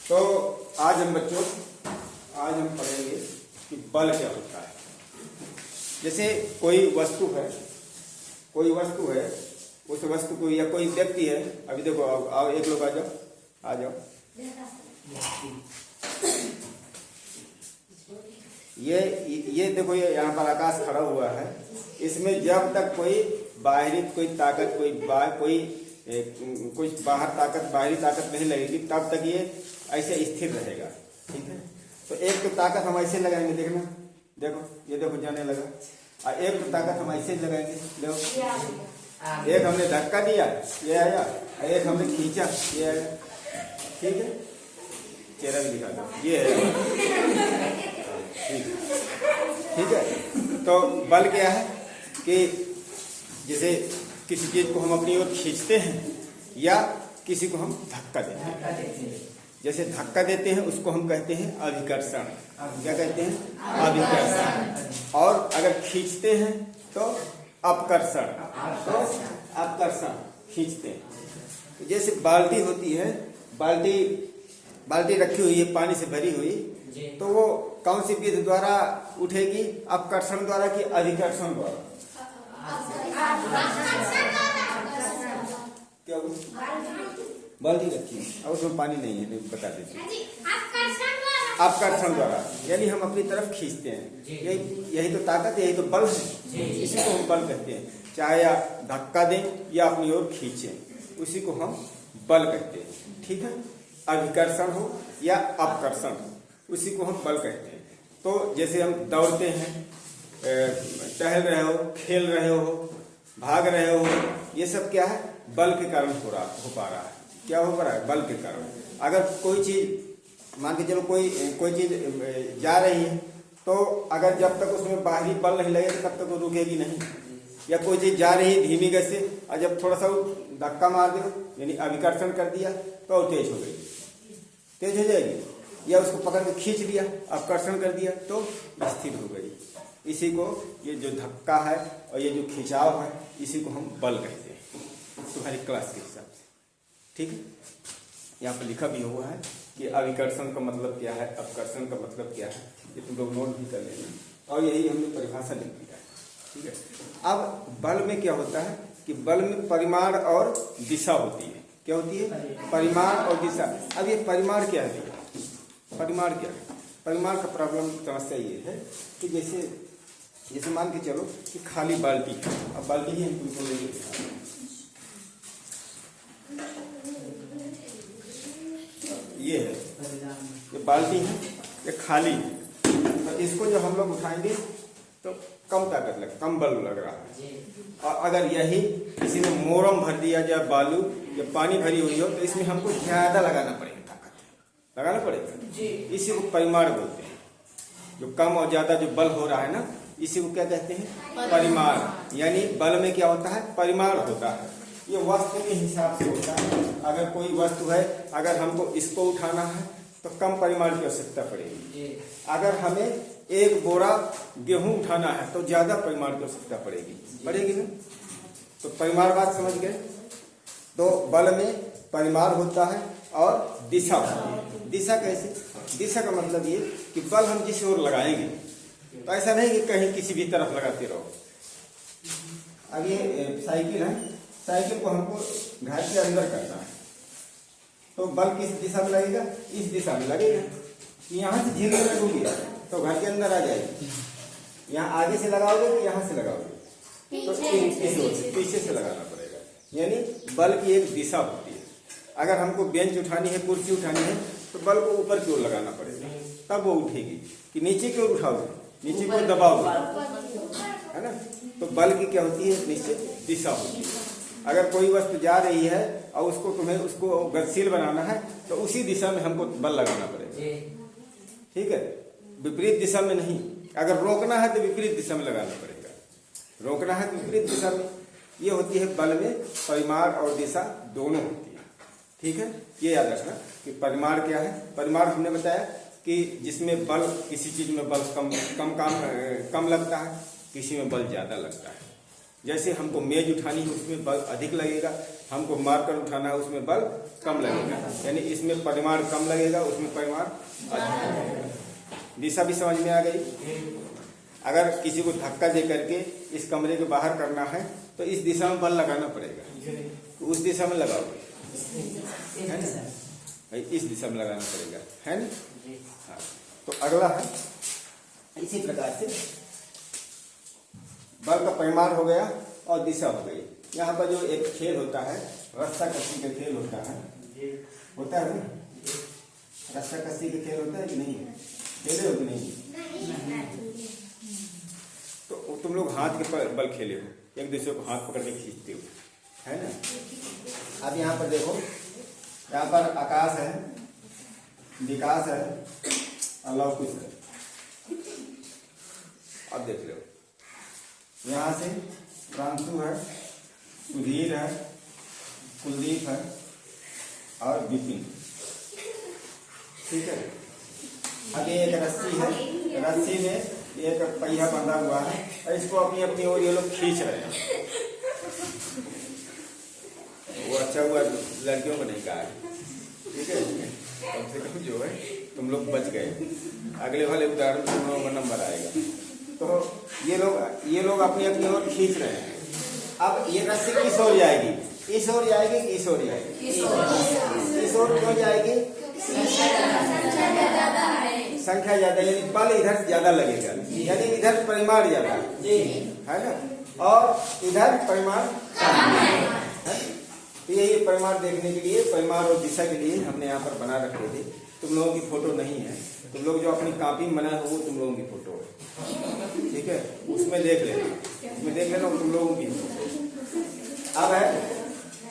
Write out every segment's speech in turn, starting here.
तो आज हम बच्चों पढ़ेंगे कि बल क्या होता है। जैसे कोई वस्तु है उस वस्तु को या कोई व्यक्ति है। अभी देखो आओ एक लोग आ जाओ। ये देखो, ये यहाँ पर आकाश खड़ा हुआ है। इसमें जब तक कोई बाहरी कोई ताकत कुछ बाहरी ताकत नहीं लगेगी तब तक ये ऐसे स्थिर रहेगा। ठीक है, तो एक तो ताकत हम ऐसे लगाएंगे, देखना, ये देखो जाने लगा। और एक तो ताकत हम ऐसे लगाएंगे, देखो एक हमने धक्का दिया ये आया, एक हमने खींचा ये आया। ठीक है, चेहरा भी दिखा दो, ये है। ठीक है, तो बल क्या है कि जैसे किसी चीज को हम अपनी ओर खींचते हैं या किसी को हम धक्का देते हैं। जैसे धक्का देते हैं उसको हम कहते हैं अभिकर्षण। क्या कहते हैं? अभिकर्षण। और अगर खींचते हैं तो अपकर्षण। तो अपकर्षण खींचते हैं। जैसे बाल्टी होती है, बाल्टी रखी हुई है पानी से भरी हुई, तो वो कौन सी विधि द्वारा उठेगी? अपकर्षण द्वारा कि अधिकर्षण द्वारा? क्या बाल्टी रखी है और उसमें पानी नहीं है, नहीं बता देते। अपकर्षण द्वारा, यानी हम अपनी तरफ खींचते हैं। यही तो ताकत है, यही तो बल है। इसी को हम बल कहते हैं। चाहे या धक्का दें या अपनी ओर खींचें, उसी को हम बल कहते हैं। ठीक है, अभिकर्षण हो या अपकर्षण, उसी को हम बल कहते हैं। तो जैसे हम दौड़ते हैं, टहल रहे हो, खेल रहे हो, भाग रहे हो, ये सब क्या है? बल के कारण हो पा रहा है। क्या हो पा रहा है? बल के कारण। अगर कोई चीज मान के चलो कोई चीज जा रही है, तो अगर जब तक उसमें बाहरी बल नहीं लगेगा तब तक वो रुकेगी नहीं। या कोई चीज जा रही है धीमी गति से, और जब थोड़ा सा धक्का मार दो यानी अभिकर्षण कर दिया तो तेज हो गई, तेज हो जाएगी। या उसको पकड़ के खींच लिया, अपकर्षण कर दिया तो स्थिर हो गई। इसी को ये जो धक्का है और ये जो खिंचाव है, इसी को हम बल कहते हैं तुम्हारी क्लास के हिसाब से। ठीक है, यहाँ पर लिखा भी हुआ है कि अभिकर्षण का मतलब क्या है, अपकर्षण का मतलब क्या है, ये तुम लोग नोट भी कर लेना। और यही हमने परिभाषा लिख दिया है। ठीक है, अब बल में क्या होता है कि बल में परिमाण और दिशा होती है। क्या होती है? परिमाण और दिशा। अब ये परिमाण क्या है? परिमाण क्या है? परिमाण का प्रॉब्लम समस्या ये है कि जैसे मान के चलो कि खाली बाल्टी, अब बाल्टी ही हम तुमको लेंगे, ये है, ये बाल्टी है, ये खाली है। तो इसको जो हम लोग उठाएंगे तो कम ताकत कम बल लग रहा है। और अगर यही किसी ने मोरम भर दिया या बालू या पानी भरी हुई हो, तो इसमें हमको ज्यादा लगाना पड़ेगा, ताकत लगाना पड़ेगा। इसी को परिमाण बोलते हैं। जो कम और ज्यादा जो बल हो रहा है ना, इसी को क्या कहते हैं? परिमाण। यानी बल में क्या होता है? परिमाण होता है। ये वस्तु के हिसाब से होता है। अगर कोई वस्तु है, अगर हमको इसको उठाना है तो कम परिमाण की आवश्यकता पड़ेगी। अगर हमें एक बोरा गेहूं उठाना है तो ज्यादा परिमाण की आवश्यकता पड़ेगी ना। तो परिमाण बात समझ गए। तो बल में परिमाण होता है और दिशा होती है। दिशा कैसे? दिशा का मतलब ये कि बल हम जिस ओर लगाएंगे, तो ऐसा नहीं कि कहीं किसी भी तरफ लगाते रहो। अब ये साइकिल है, साइकिल को हमको घर के अंदर करना है, तो बल किस दिशा में लगेगा? इस दिशा में लगेगा। यहाँ से झील लगोगे तो घर के अंदर आ जाएगी। यहाँ आगे से लगाओगे तो यहाँ से लगाओगे, तो पीछे से लगाना पड़ेगा। यानी बल की एक दिशा होती है। अगर हमको बेंच उठानी है, कुर्सी उठानी है, तो बल को ऊपर की ओर लगाना पड़ेगा, तब वो उठेगी। कि नीचे की ओर उठाओगे, नीचे की ओर दबाओगे, है ना। तो बल की क्या होती है? निश्चित दिशा होती है। अगर कोई वस्तु जा रही है और उसको गतिशील बनाना है, तो उसी दिशा में हमको बल लगाना पड़ेगा। ठीक है, विपरीत दिशा में नहीं। अगर रोकना है तो विपरीत दिशा में लगाना पड़ेगा, रोकना है तो विपरीत दिशा में। ये होती है बल में परिमाण और दिशा दोनों होती है। ठीक है, ये याद रखना कि परिमाण क्या है। परिमाण हमने बताया कि जिसमें बल, किसी चीज में बल कम लगता है, किसी में बल ज्यादा लगता है। जैसे हमको मेज उठानी है, उसमें बल अधिक लगेगा, हमको मारकर उठाना है उसमें बल कम लगेगा, यानी इसमें परिमाण कम लगेगा, उसमें परिमाण अधिक लगेगा। दिशा भी समझ में आ गई। अगर किसी को धक्का दे करके इस कमरे के बाहर करना है तो इस दिशा में बल लगाना पड़ेगा, तो उस दिशा में लगाओगे, है ना, इस दिशा में लगाना पड़ेगा, है ना। हाँ, तो अगला है इसी प्रकार से बल का परिमाण हो गया और दिशा हो गई। यहाँ पर जो एक खेल होता है, रस्सा कस्सी का खेल होता है ना, रस्सा कस्सी का खेल होता है कि नहीं, खेले हो कि नहीं? तो तुम लोग हाथ के बल खेले हो, एक दूसरे को हाथ पकड़ के खींचते हो, है ना। अब यहाँ पर देखो, यहाँ पर आकाश है, विकास है और लवकुश है। अब देख लो, यहाँ से प्रांशु है, सुधीर है, कुलदीप है और विपिन, ठीक है। अब ये एक रस्सी है, रस्सी में एक पहिया बंधा हुआ है और इसको अपनी अपनी ओर ये लोग खींच रहे हैं। वो अच्छा हुआ लड़कियों को नहीं कहा, ठीक है, कम से कम जो है तुम लोग बच गए, अगले वाले उदाहरण में तुम लोगों का नंबर आएगा। तो ये लोग अपनी अपनी ओर खींच रहे हैं। अब ये रस्सी किस ओर जाएगी, इस ओर जाएगी कि इस ओर जाएगी, इस ओर क्यों जाएगी, संख्या ज्यादा, यानी बल इधर ज्यादा लगेगा, यानी इधर परिमाण ज्यादा है ना, और इधर परिमाण है। तो यही परिमाण देखने के लिए, परिमाण और दिशा के लिए हमने यहाँ पर बना रखे थे। तुम लोगों की फोटो नहीं है, तुम लोग जो अपनी कॉपी में बनाए हो वो तुम लोगों की फोटो है, ठीक है, उसमें देख लेना तुम लोगों की। अब है,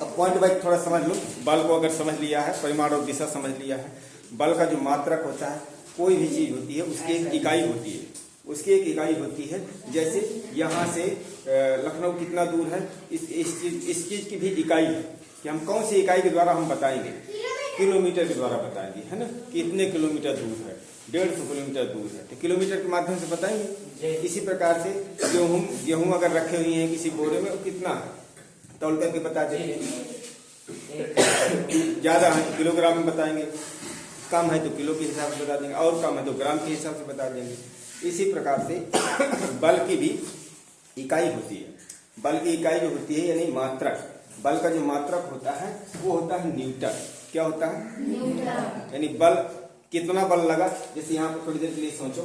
अब पॉइंट वाइज थोड़ा समझ लो। बल को अगर समझ लिया है, परिमाण और दिशा समझ लिया है, बल का जो मात्रक होता है, कोई भी चीज होती है उसकी एक इकाई होती है, उसकी एक इकाई होती है। जैसे यहाँ से लखनऊ कितना दूर है, इस चीज की भी इकाई है कि हम कौन सी इकाई के द्वारा हम बताएंगे, किलोमीटर के द्वारा बताएंगे, है ना, कि इतने किलोमीटर दूर है, 150 किलोमीटर दूर है, तो किलोमीटर के माध्यम से बताएंगे। इसी प्रकार से गेहूं अगर रखे हुए हैं किसी बोरे में, कितना तौल करके बता देंगे, ज्यादा है किलोग्राम में बताएंगे, कम है तो किलो के हिसाब से बता देंगे, और कम है तो ग्राम के हिसाब से बता देंगे। इसी प्रकार से बल की भी इकाई होती है। बल की इकाई जो होती है यानी मात्रक, बल का जो मात्रक होता है वो होता है न्यूटन। क्या होता है? न्यूटन। यानी बल, कितना बल लगा, जैसे यहाँ पर थोड़ी देर के लिए सोचो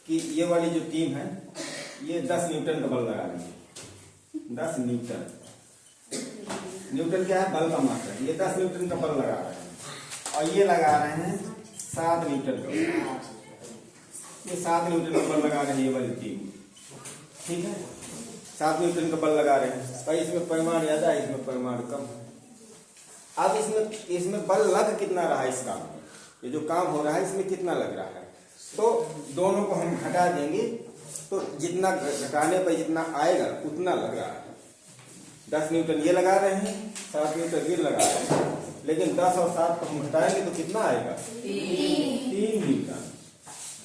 कि ये वाली जो टीम है ये 10 न्यूटन का बल लगा रही है, 10 न्यूटन। न्यूटन क्या है? बल का मात्रक। ये 10 न्यूटन का बल लगा रहे हैं और ये लगा रहे हैं 7 न्यूटन का, ये 7 न्यूटन का बल लगा रहे हैं ये वाली टीम, ठीक है, 7 न्यूटन का बल लगा रहे हैं। तो इसमें परिमाण ज्यादा है, इसमें परिमाण कम है। अब इसमें बल लग कितना रहा है इस काम में, ये जो काम हो रहा है इसमें कितना लग रहा है, तो दोनों को हम घटा देंगे तो जितना घटाने पर जितना आएगा उतना लग रहा है। 10 न्यूटन ये लगा रहे हैं, 7 न्यूटन ये लगा रहे हैं, लेकिन 10 और 7 को हम घटाएंगे तो कितना आएगा? 3 न्यूटन।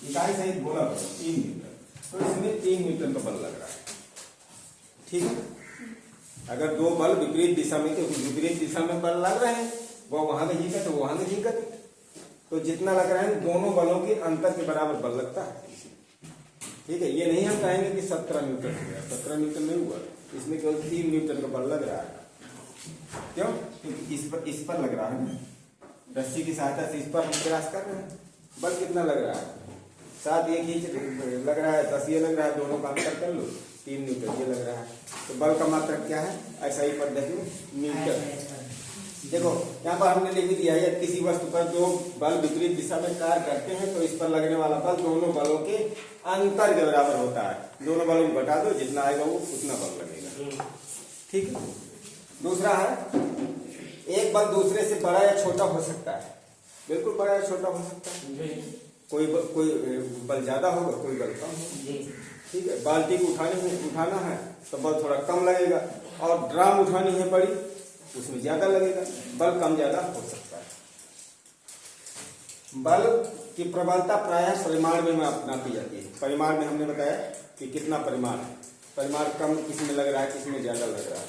इकाई सहित बोला 3 न्यूटन, तो इसमें 3 न्यूटन का बल लग रहा है, ठीक है। अगर दो बल विपरीत दिशा में, तो विपरीत दिशा में बल लग रहे हैं, वो वहां की झीकत वो वहां की झीकत, तो जितना लग रहा है दोनों बलों के अंतर के बराबर बल लगता है, ठीक है। ये नहीं हम कहेंगे कि 17 न्यूटन हो गया, 17 न्यूटन नहीं हुआ, इसमें केवल 3 न्यूटन का बल लग रहा है। क्यों? क्योंकि इस पर लग रहा है ना, रस्सी की सहायता से इस पर हम प्रयास कर रहे हैं। बल कितना लग रहा है? 7 ये खींच लग रहा है, 10 ये लग रहा है, दोनों का अंतर कर लो, 3 न्यूटन ये लग रहा है। तो बल का मात्रक क्या है? ऐसा ही पद्धति न्यूटन। देखो यहाँ पर हमने लिख दिया है, किसी वस्तु पर जो बल विपरीत दिशा में कार्य करते हैं तो इस पर लगने वाला बल दोनों बलों के अंतर के बराबर होता है। दोनों बलों को घटा दो, जितना आएगा वो उतना बल लगेगा, ठीक है। दूसरा है, एक बल दूसरे से बड़ा या छोटा हो सकता है, बिल्कुल बड़ा या छोटा हो सकता है। कोई बल ज्यादा होगा, कोई बल कम होगा, ठीक है। बाल्टी को उठाना है तो बल थोड़ा कम लगेगा, और ड्राम उठानी है बड़ी, उसमें ज्यादा लगेगा, बल कम ज्यादा हो सकता है। बल की प्रबलता प्रायः परिमाण में नापी जाती है। परिमाण में हमने बताया कि कितना परिमाण है, परिमाण कम किसमें लग रहा है, किसमें ज्यादा लग रहा है,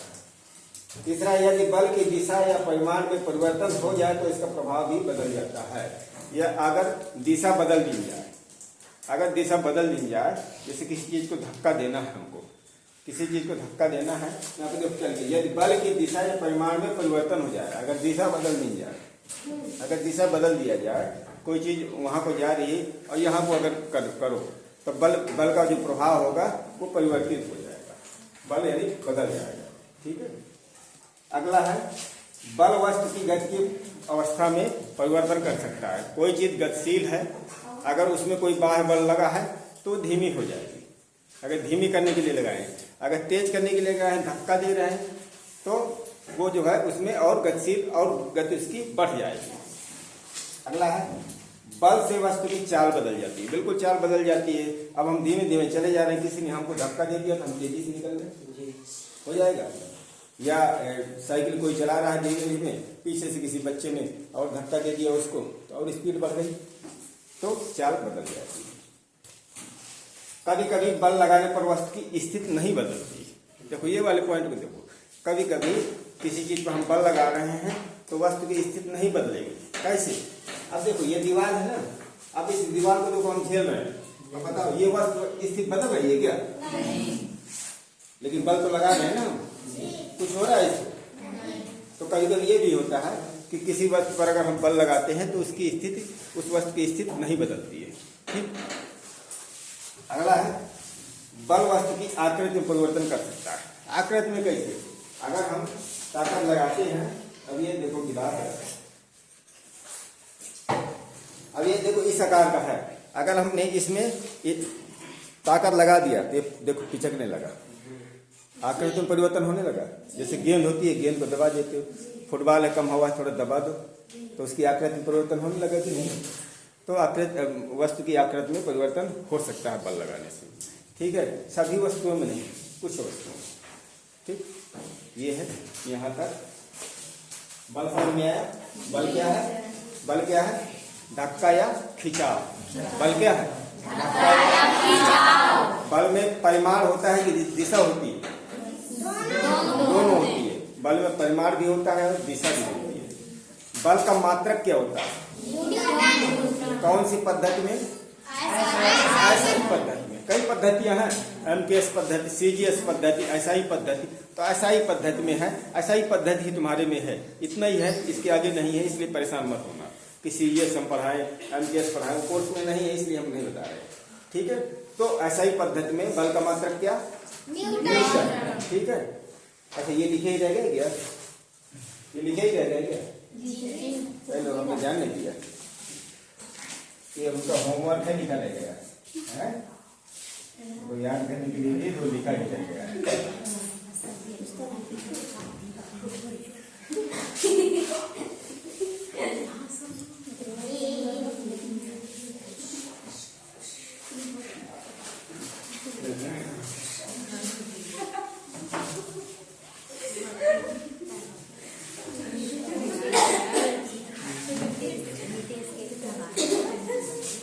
तीसरा, यदि बल की दिशा या परिमाण में परिवर्तन हो जाए तो इसका प्रभाव भी बदल जाता है। या अगर दिशा बदल दी जाए, अगर दिशा बदल दी जाए, जैसे किसी चीज को धक्का देना है, हमको किसी चीज को धक्का देना है, यहाँ पे देखो चलिए, यदि बल की दिशा या परिमाण में परिवर्तन हो जाए, अगर दिशा बदल दी जाए, अगर दिशा बदल दिया जाए, कोई चीज वहां को जा रही है और यहाँ को अगर करो तो बल का जो प्रभाव होगा वो परिवर्तित हो जाएगा, बल यानी बदल जाएगा। ठीक है। अगला है, बल वस्तु की गति की अवस्था में परिवर्तन कर सकता है। कोई चीज गतिशील है, अगर उसमें कोई बाह्य बल लगा है तो धीमी हो जाएगी। अगर धीमी करने के लिए लगाए, अगर तेज करने के लिए लगाए, धक्का दे रहे हैं, तो वो जो है उसमें और गतिशील और गति उसकी बढ़ जाएगी। अगला है, बल से वस्तु की चाल बदल जाती है। बिल्कुल चाल बदल जाती है। अब हम धीमे धीमे चले जा रहे हैं, किसी ने हमको धक्का दे दिया तो हम तेजी से निकल गए, हो जाएगा। या साइकिल कोई चला रहा है धीमे धीमे, पीछे से किसी बच्चे ने और धक्का दे दिया उसको, तो और स्पीड बढ़ गई, तो चाल बदल जाती है। कभी कभी बल लगाने पर वस्तु की स्थिति नहीं बदलती। देखो ये वाले पॉइंट को देखो, कभी कभी किसी चीज पर हम बल लगा रहे हैं तो वस्तु की स्थिति नहीं बदलेगी। कैसे? अब देखो ये दीवार है ना, अब इस दीवार को देखो हम खेल रहे हैं, तो बताओ ये वस्तु स्थिति बदल रही है क्या? नहीं। लेकिन बल तो लगा रहे हैं ना, कुछ हो रहा है इसको। तो कभी कभी ये भी होता है कि किसी वस्तु पर अगर हम बल लगाते हैं तो उसकी स्थिति, उस वस्तु की स्थिति नहीं बदलती है। ठीक। अगला है, बल वस्तु की आकृति में परिवर्तन कर सकता है। आकृति में कैसे? अगर हम ताकत लगाते हैं, अब ये देखो गिलास है, अब ये देखो इस आकार का है, अगर हमने इसमें ताकत लगा दिया तो देखो पिचकने लगा, आकृति में परिवर्तन होने लगा। जैसे गेंद होती है, गेंद को दबा देते हो, फुटबॉल है, कम हवा थोड़ा दबा दो तो उसकी आकृति में परिवर्तन होने लगा कि नहीं? तो आकृति, वस्तु की आकृति में परिवर्तन हो सकता है बल लगाने से। ठीक है। सभी वस्तुओं में नहीं, कुछ वस्तुओं में। ठीक। ये है यहाँ तक बल समझ में आया। बल क्या है? बल क्या है? धक्का या खिंचाव। बल क्या है? धक्का या खिंचाव। बल में परिमाण होता है कि दिशा होती है? दोनों होती है। बल में परिमाण भी होता है और दिशा भी होती है। बल का मात्रक क्या होता है? कौन सी पद्धति में? ऐसी पद्धति में। कई पद्धतियां हैं, एमकेएस पद्धति, सीजीएस पद्धति, एसआई पद्धति। तो एसआई पद्धति में है, एसआई पद्धति ही तुम्हारे में है, इतना ही है, इसके आगे नहीं है, इसलिए परेशान मत होना कि सीजीएस हम पढ़ाएं, एमकेएस पढ़ाएं, कोर्स में नहीं है इसलिए हम नहीं बता रहे। ठीक है। तो एसआई पद्धति में बल का मात्रक क्या? न्यूटन। ठीक है। अच्छा ये लिखे ही रह गए क्या? ये लिखे ही रह गए क्या? पहले हमने ध्यान नहीं दिया, ये उनका होमवर्क है, लिखा रह गया है, तो याद करने के लिए तो लिखा ही रह गया।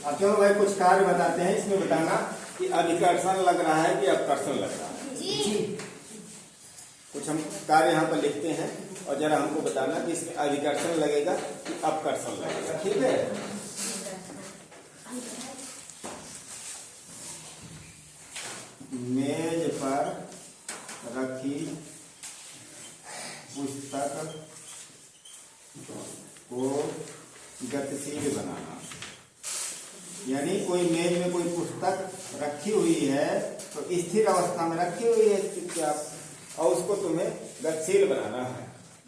अब चलो भाई कुछ कार्य बताते हैं, इसमें बताना कि अधिकर्षण लग रहा है कि अपकर्षण लग रहा है। जी। कुछ हम कार्य यहाँ पर लिखते हैं और जरा हमको बताना कि इसमें अधिकर्षण लगेगा कि अपकर्षण लगेगा। ठीक है। मेज पर रखी पुस्तक को गतिशील बनाना, यानी कोई मेज में कोई पुस्तक रखी हुई है तो स्थिर अवस्था में रखी हुई है चुपचाप, और उसको तुम्हें गतिशील बनाना है।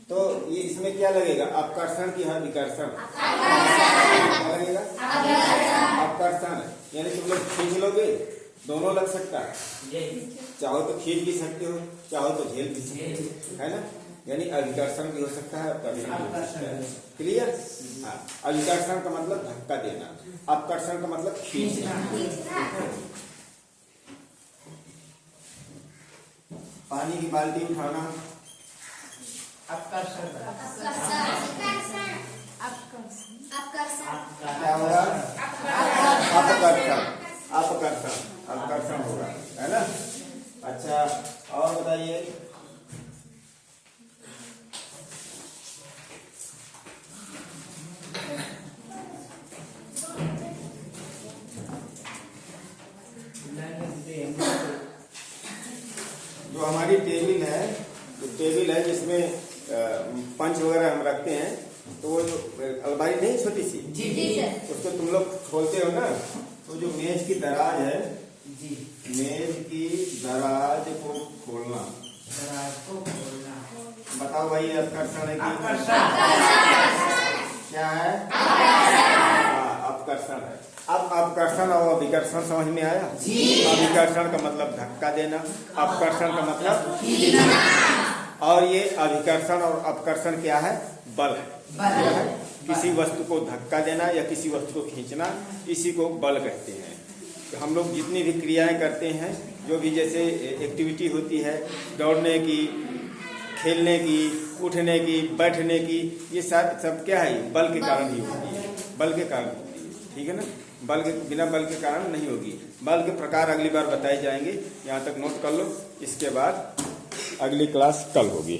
तो ये इसमें क्या लगेगा? अपकर्षण की है विकर्षण? क्या लगेगा? अपकर्षण। यानी तुम लोग खींच लोगे, दोनों लग सकता है, चाहो तो खींच भी सकते हो, चाहो तो झेल भी सकते हो, है ना। यानी अविकर्षण भी हो सकता है, अपकर्षण भी हो सकता है। क्लियर? हाँ। अविकर्षण का मतलब धक्का देना, अपकर्षण का मतलब खींचना। पानी की बाल्टी उठाना अपकर्षण। क्या होगा? अपकर्षण। अपकर्षण, अपकर्षण होगा, है ना। अच्छा और बताइए, किसी? जी सर। उसको तुम लोग खोलते हो ना, तो जो मेज की दराज है, जी, मेज की दराज को खोलना, दराज को खोलना। बताओ भाई, आकर्षण है कि क्या है? आकर्षण है। अब आकर्षण और अभिकर्षण समझ में आया? जी। अभिकर्षण का मतलब धक्का देना, अपकर्षण का मतलब, और ये अभिकर्षण और अपकर्षण क्या है? बल है। क्या है? किसी वस्तु को धक्का देना या किसी वस्तु को खींचना, इसी को बल कहते हैं। तो हम लोग जितनी भी क्रियाएं करते हैं, जो भी जैसे एक्टिविटी होती है, दौड़ने की, खेलने की, उठने की, बैठने की, ये सब क्या है? बल के कारण ही होती है, बल के कारण होती है। ठीक है ना? बल के बिना बल के कारण नहीं होगी। बल के प्रकार अगली बार बताए जाएंगे, यहाँ तक नोट कर लो। इसके बाद अगली क्लास कल होगी।